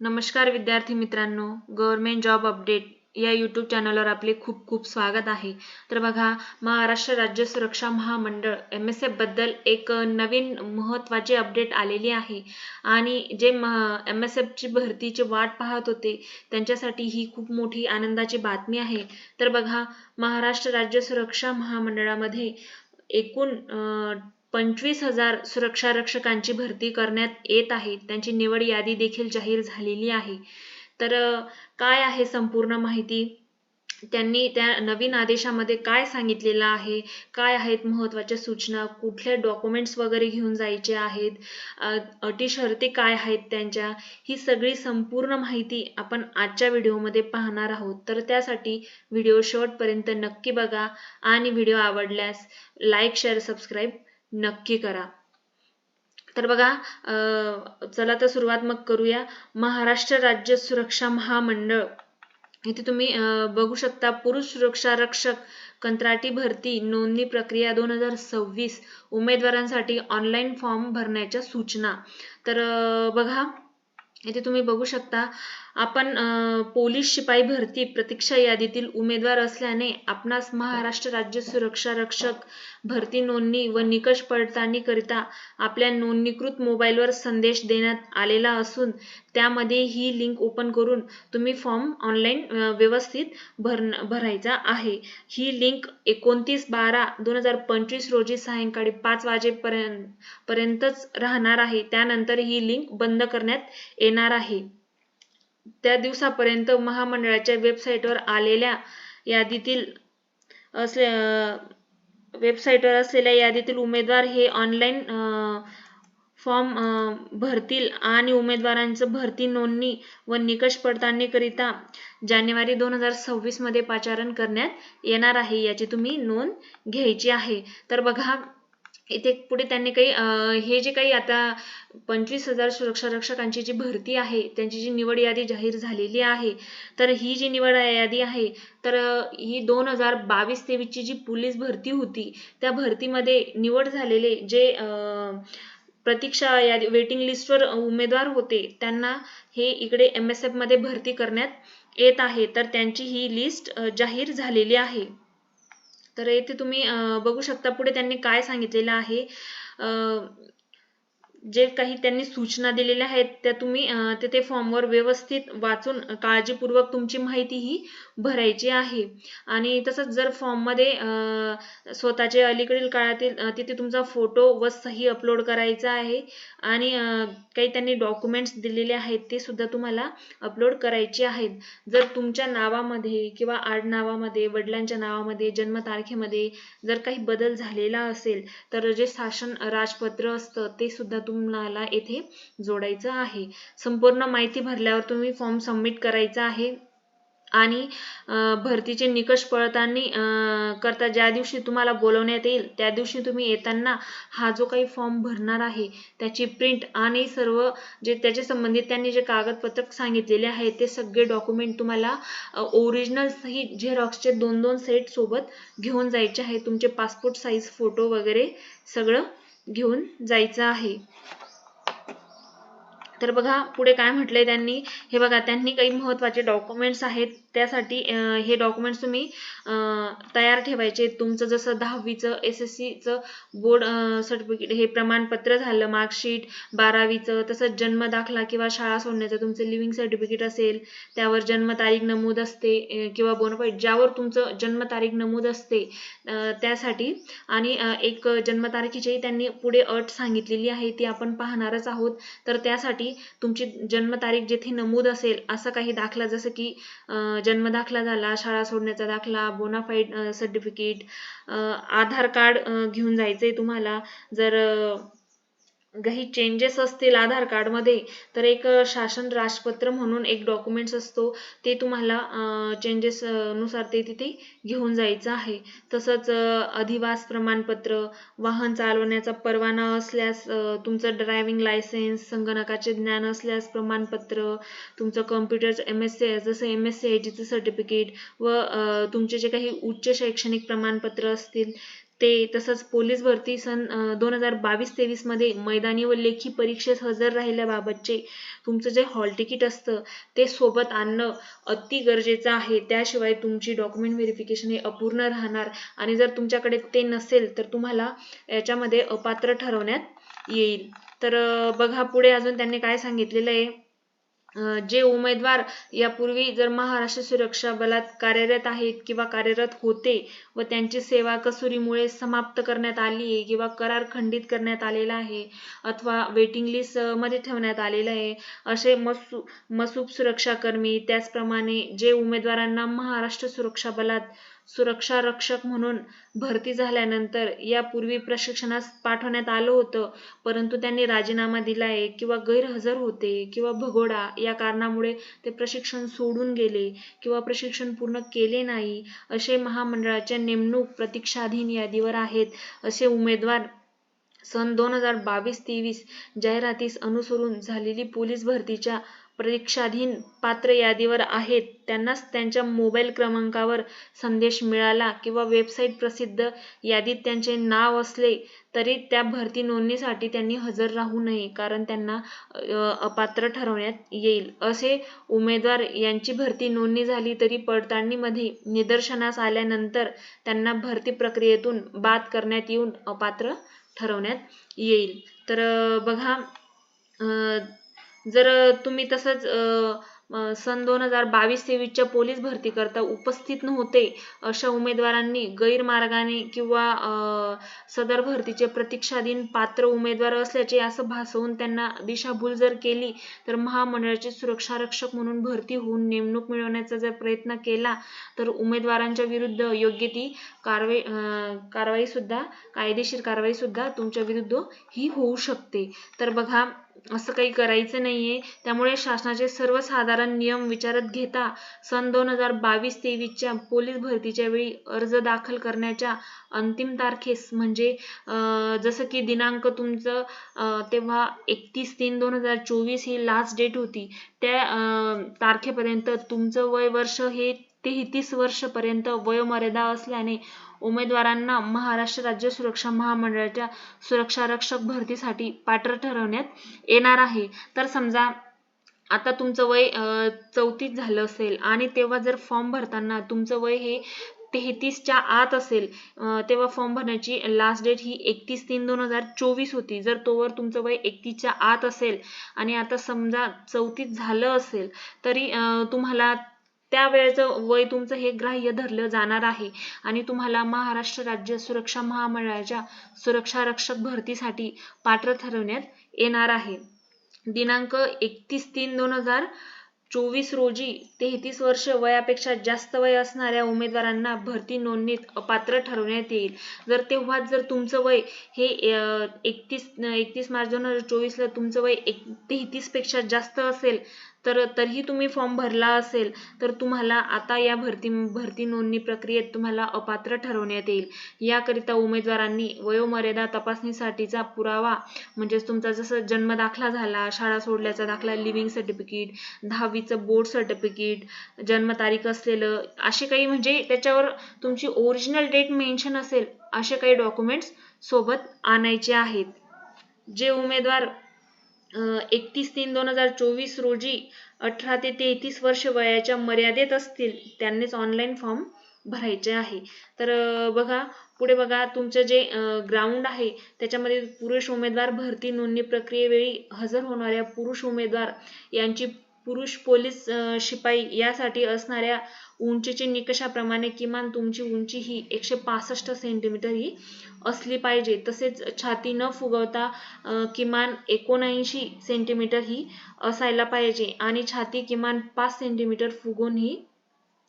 नमस्कार विद्यार्थी मित्रांनो, गव्हर्नमेंट जॉब अपडेट या यूट्यूब चॅनलवर आपले खूप खूप स्वागत आहे। तर बघा, महाराष्ट्र राज्य सुरक्षा महामंडळ MSF बद्दल एक नवीन महत्त्वाची अपडेट आलेली आहे आणि जे MSF ची भरतीची वाट पाहत होते त्यांच्यासाठी ही खूप मोठी आनंदाची बातमी आहे। तर बघा, महाराष्ट्र राज्य सुरक्षा महामंडळामध्ये एकूण 25,000 सुरक्षा रक्षकांची भरती करण्यात येत आहे। त्यांची निवड यादी देखील जाहीर झालेली आहे। तर काय आहे संपूर्ण माहिती, त्यांनी त्या नवीन आदेशामध्ये काय सांगितलेलं आहे, काय आहेत महत्त्वाच्या सूचना, कुठले डॉक्युमेंट्स वगैरे घेऊन जायचे आहेत, अटी शर्ती काय आहेत त्यांच्या, ही सगळी संपूर्ण माहिती आपण आजच्या व्हिडिओमध्ये पाहणार आहोत। तर त्यासाठी व्हिडिओ शेवटपर्यंत नक्की बघा आणि व्हिडिओ आवडल्यास लाईक, शेअर, सबस्क्राईब नक्की करा। तर बघा, चला तर सुरुवात मग करूया। महाराष्ट्र राज्य सुरक्षा महामंडळ इथे तुम्ही बघू शकता, पुरुष सुरक्षा रक्षक कंत्राटी भरती नोंदणी प्रक्रिया 2026 उमेदवारांसाठी ऑनलाईन फॉर्म भरण्याच्या सूचना। तर बघा, इथे तुम्ही बघू शकता, आपण पोलीस शिपाई भरती प्रतीक्षा यादीतील उमेदवार असल्याने आपणास महाराष्ट्र राज्य सुरक्षा रक्षक भरती नोंदणी व निकष पडताळणी करिता आपल्या नोंदणीकृत मोबाईलवर संदेश देण्यात आलेला असून त्यामध्ये ही लिंक ओपन करून तुम्ही फॉर्म ऑनलाईन व्यवस्थित भरायचा आहे। ही लिंक 29/12/2025 रोजी सायंकाळी 5 वाजेपर्यंतच राहणार आहे। त्यानंतर ही लिंक बंद करण्यात येणार आहे। त्या दिवसापर्यंत महामंडळाच्या वेबसाईटवर आलेल्या यादीतील असलेल्या यादीतील उमेदवार हे ऑनलाईन फॉर्म भरतील आणि उमेदवारांचं भरती नोंदणी व निकष पडताळणी करिता जानेवारी 2026 मध्ये पाचारण करण्यात येणार आहे, याची तुम्ही नोंद घ्यायची आहे। तर बघा, इथे पुढे त्यांनी काही हे जे काही आता 25,000 सुरक्षा रक्षकांची जी भरती आहे त्यांची जी निवड यादी जाहीर झालेली आहे, तर ही जी निवड यादी आहे तर ही 2022-23 ची जी पोलीस भरती होती त्या भरतीमध्ये निवड झालेले जे प्रतीक्षा यादी वेटिंग लिस्टवर उमेदवार होते त्यांना हे इकडे MSF मध्ये भरती करण्यात येत आहे। तर त्यांची ही लिस्ट जाहीर झालेली आहे। तर इथे तुम्ही बघू शकता, पुढे त्यांनी काय सांगितलेलं आहे, जे काही त्यांनी सूचना दिलेल्या आहेत त्या तुम्ही तिथे फॉर्मवर व्यवस्थित वाचून काळजीपूर्वक तुमची माहिती ही भरायची आहे। आणि तसंच जर फॉर्ममध्ये स्वतःचे अलीकडील काळातील तिथे तुमचा फोटो व सही अपलोड करायचा आहे आणि काही त्यांनी डॉक्युमेंट्स दिलेले आहेत ते सुद्धा तुम्हाला अपलोड करायचे आहेत। जर तुमच्या नावामध्ये किंवा आडनावामध्ये, वडिलांच्या नावामध्ये, जन्मतारखेमध्ये जर काही बदल झालेला असेल तर जे शासन राजपत्र असतं ते सुद्धा तुम्हाला येथे जोडायचं आहे। संपूर्ण माहिती भरल्यावर तुम्ही फॉर्म सबमिट करायचा आहे आणि भरतीचे निकष पडताळणी करता ज्या दिवशी तुम्हाला बोलवण्यात येईल त्या दिवशी तुम्ही येताना हा जो काही फॉर्म भरणार आहे त्याची प्रिंट आणि सर्व जे त्याच्या संबंधित त्यांनी जे कागदपत्र सांगितलेले आहेत ते सगळे डॉक्युमेंट तुम्हाला ओरिजिनल सहित झेरॉक्सचे 2-2 सेट सोबत घेऊन जायचे आहे। तुमचे पासपोर्ट साईज फोटो वगैरे सगळं घेऊन जायचं आहे। तर बघा, पुढे काय म्हटलंय त्यांनी, हे बघा, त्यांनी काही महत्त्वाचे डॉक्युमेंट्स आहेत त्यासाठी हे डॉक्युमेंट्स तुम्ही तयार ठेवायचे। तुमचं जसं 10वीचं SSCचं बोर्ड सर्टिफिकेट हे प्रमाणपत्र झालं, मार्कशीट, 12वीचं, तसंच जन्मदाखला किंवा शाळा सोडण्याचं तुमचं लिव्हिंग सर्टिफिकेट असेल त्यावर जन्मतारीख नमूद असते किंवा बोनाफाईड ज्यावर तुमचं जन्मतारीख नमूद असते त्यासाठी, आणि एक जन्मतारखेची त्यांनी पुढे अट सांगितलेली आहे ती आपण पाहणारच आहोत। तर त्यासाठी तुमची जन्मतारीख जेथे नमूद असेल असं काही दाखला, जसं की जन्मदाखला झाला, शाळा सोडण्याचा दाखला, बोनाफाईड सर्टिफिकेट, आधार कार्ड घेऊन जायचंय तुम्हाला। जर काही चेंजेस असतील आधार कार्ड मध्ये तर एक शासन राजपत्र म्हणून एक डॉक्युमेंट्स असतो ते तुम्हाला चेंजेस नुसार ते तिथे घेऊन जायचं आहे। तसंच अधिवास प्रमाणपत्र, वाहन चालवण्याचा परवाना असल्यास तुमचं ड्रायव्हिंग लायसेन्स, संगणकाचे ज्ञान असल्यास प्रमाणपत्र, तुमचं कम्प्युटर MSc जसं MSc IT चं सर्टिफिकेट व तुमचे जे काही उच्च शैक्षणिक प्रमाणपत्र असतील ते तसंच पोलीस भरती सन 2022-23 मध्ये मैदानी व लेखी परीक्षेस हजर राहिल्याबाबतचे तुमचं जे हॉल तिकीट असतं ते सोबत आणणं अति गरजेचं आहे. त्याशिवाय तुमची डॉक्युमेंट व्हेरिफिकेशन हे अपूर्ण राहणार आणि जर तुमच्याकडे ते नसेल तर तुम्हाला याच्यामध्ये अपात्र ठरवण्यात येईल. तर बघा पुढे अजून त्यांनी काय सांगितलेलं आहे. जे उमेदवार यापूर्वी जर महाराष्ट्र सुरक्षा बलात कार्यरत आहेत किंवा कार्यरत होते व त्यांची सेवा कसुरीमुळे समाप्त करण्यात आली आहे किंवा करार खंडित करण्यात आलेला आहे अथवा वेटिंग लिस्ट मध्ये ठेवण्यात आलेलं आहे असे मसूब सुरक्षा कर्मी, त्याचप्रमाणे जे उमेदवारांना महाराष्ट्र सुरक्षा बलात सुरक्षा रक्षक म्हणून भरती झाल्यानंतर यापूर्वी प्रशिक्षणास पाठवण्यात आलं होतं परंतु त्यांनी राजीनामा दिलाय किंवा गैरहजर होते किंवा भगोडा या कारणामुळे ते प्रशिक्षण सोडून गेले किंवा प्रशिक्षण पूर्ण केले नाही असे महामंडळाच्या नेमणूक प्रतीक्षाधीन यादीवर आहेत असे उमेदवार सन 2022-23 जाहिरातीस अनुसरून झालेली पोलीस भरतीच्या परीक्षाधीन पात्र यादीवर आहेत त्यांनाच त्यांच्या मोबाईल क्रमांकावर संदेश मिळाला किंवा वेबसाईट प्रसिद्ध यादीत त्यांचे नाव असले तरी त्या भरती नोंदणीसाठी त्यांनी हजर राहू नये कारण त्यांना अपात्र ठरवण्यात येईल. असे उमेदवार यांची भरती नोंदणी झाली तरी पडताळणीमध्ये निदर्शनास आल्यानंतर त्यांना भरती प्रक्रियेतून बाद करण्यात येऊन अपात्र ठरवण्यात येईल. तर बघा जर तुम्ही तसंच सन 2022-23 पोलीस भरती करता उपस्थित नव्हते अशा उमेदवारांनी गैरमार्गाने किंवा सदर भरतीचे प्रतीक्षाधीन पात्र उमेदवार असल्याचे असं भासवून त्यांना दिशाभूल जर केली तर महामंडळाचे सुरक्षा रक्षक म्हणून भरती होऊन नेमणूक मिळवण्याचा जर प्रयत्न केला तर उमेदवारांच्या विरुद्ध योग्य ती कारवाई सुद्धा कायदेशीर कारवाई सुद्धा तुमच्या विरुद्ध ही होऊ शकते. तर बघा असं काही करायचं नाहीये. त्यामुळे शासनाचे सर्वसाधारण नियम विचारात घेता सन 2022-23 पोलीस भरतीच्या वेळी अर्ज दाखल करण्याच्या अंतिम तारखेस म्हणजे जसं की दिनांक तुमचं तेव्हा 31/3/2024 ही लास्ट डेट होती त्या तारखेपर्यंत तुमचं वय वर्ष हे 33 वर्षपर्यंत वयोमर्यादा असल्याने उमेदवारांना महाराष्ट्र राज्य सुरक्षा महामंडळाच्या सुरक्षा रक्षक भरतीसाठी पात्र ठरवण्यात येणार आहे. तर समजा आता तुमचं वय 34 झालं असेल आणि तेव्हा जर फॉर्म भरताना तुमचं वय हे 33च्या आत असेल तेव्हा फॉर्म भरण्याची लास्ट डेट ही 31/3/2024 होती. जर तोवर तुमचं वय 31च्या आत असेल आणि आता समजा 34 झालं असेल तरी तुम्हाला त्या वेळेचं वय तुमचं हे ग्राह्य धरलं जाणार आहे आणि तुम्हाला महाराष्ट्र राज्य सुरक्षा महामंडळाच्या सुरक्षा रक्षक भरतीसाठी पात्र ठरवण्यात येणार आहे. दिनांक 31/3/2024 रोजी 33 वर्ष वयापेक्षा जास्त वय असणाऱ्या उमेदवारांना भरती नोंदणीत अपात्र ठरवण्यात येईल. जर तेव्हाच जर तुमचं वय हे 31 मार्च 2024 ला तुमचं वय 33 पेक्षा जास्त असेल तर तरीही तुम्ही फॉर्म भरला असेल तर तुम्हाला आता या भरती नोंदणी प्रक्रियेत तुम्हाला अपात्र ठरवण्यात येईल. याकरिता उमेदवारांनी वयोमर्यादा तपासणीसाठीचा पुरावा म्हणजे तुमचा जसं जन्म दाखला झाला, शाळा सोडल्याचा दाखला, लिव्हिंग सर्टिफिकेट, 10वीचं बोर्ड सर्टिफिकेट, जन्मतारीख असलेलं असे काही म्हणजे त्याच्यावर तुमची ओरिजिनल डेट मेन्शन असेल असे काही डॉक्युमेंट्स सोबत आणायचे आहेत. जे उमेदवार 31/3/2024 रोजी 18 ते 33 वर्ष वयाच्या मर्यादेत असतील त्यांनीच ऑनलाईन फॉर्म भरायचे आहे. तर बघा पुढे बघा तुमचं जे ग्राउंड आहे त्याच्यामध्ये पुरुष उमेदवार भरती नोंदणी प्रक्रियेवेळी हजर होणाऱ्या पुरुष उमेदवार यांची पुरुष पोलीस शिपाई यासाठी असणाऱ्या उंचीच्या निकषाप्रमाणे किमान तुमची उंची ही 165 सेंटीमीटर ही असली पाहिजे. तसेच छाती न फुगवता किमान 79 सेंटीमीटर ही असायला पाहिजे आणि छाती किमान 5 सेंटीमीटर फुगून ही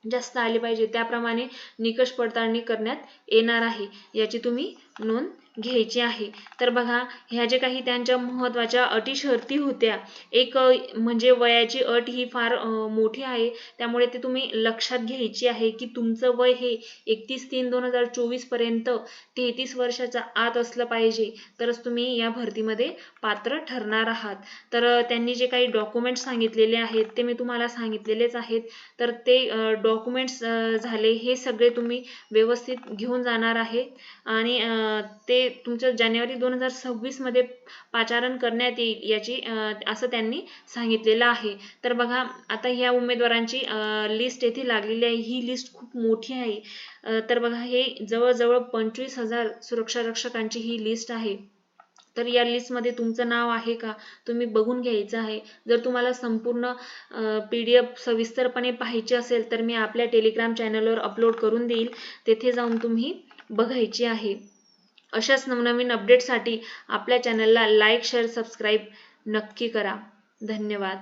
जास्त आली पाहिजे. त्याप्रमाणे निकष पडताळणी करण्यात येणार आहे. याची तुम्ही नोंद घ्यायची आहे। तर बघा ह्या जे काही त्यांच्या महत्त्वाच्या अटी शर्ती होत्या, एक म्हणजे वयाची अट ही फार मोठी आहे, त्यामुळे ते तुम्ही लक्षात घ्यायची आहे की तुमचं वय हे 31/3/2024 पर्यंत 33 वर्षाच्या आत असलं पाहिजे, तरच तुम्ही या भरतीमध्ये पात्र ठरणार आहात। तर त्यांनी जे काही डॉक्युमेंट्स सांगितलेले आहेत ते मी तुम्हाला सांगितलेलेच आहेत। तर ते डॉक्युमेंट्स झाले हे सगळे तुम्ही व्यवस्थित घेऊन जाणार आहे आणि ते तुमचं जानेवारी 2026 मध्ये पाचारण करण्यात येईल याची असं त्यांनी सांगितलेलं आहे। तर बघा आता ह्या उमेदवारांची लिस्ट येथे लागलेली आहे, ही लिस्ट खूप मोठी आहे। तर बघा हे जवळजवळ 25,000 सुरक्षा रक्षकांची ही लिस्ट आहे। तर या लिस्टमध्ये तुमचं नाव आहे का तुम्ही बघून घ्यायचं आहे। जर तुम्हाला संपूर्ण PDF सविस्तरपणे पाहायची असेल तर मी आपल्या टेलिग्राम चॅनलवर अपलोड करून देईल, तेथे जाऊन तुम्ही बघायची आहे। अशाच नवनवीन अपडेटसाठी आपल्या चॅनलला लाईक, शेअर, सबस्क्राईब नक्की करा। धन्यवाद।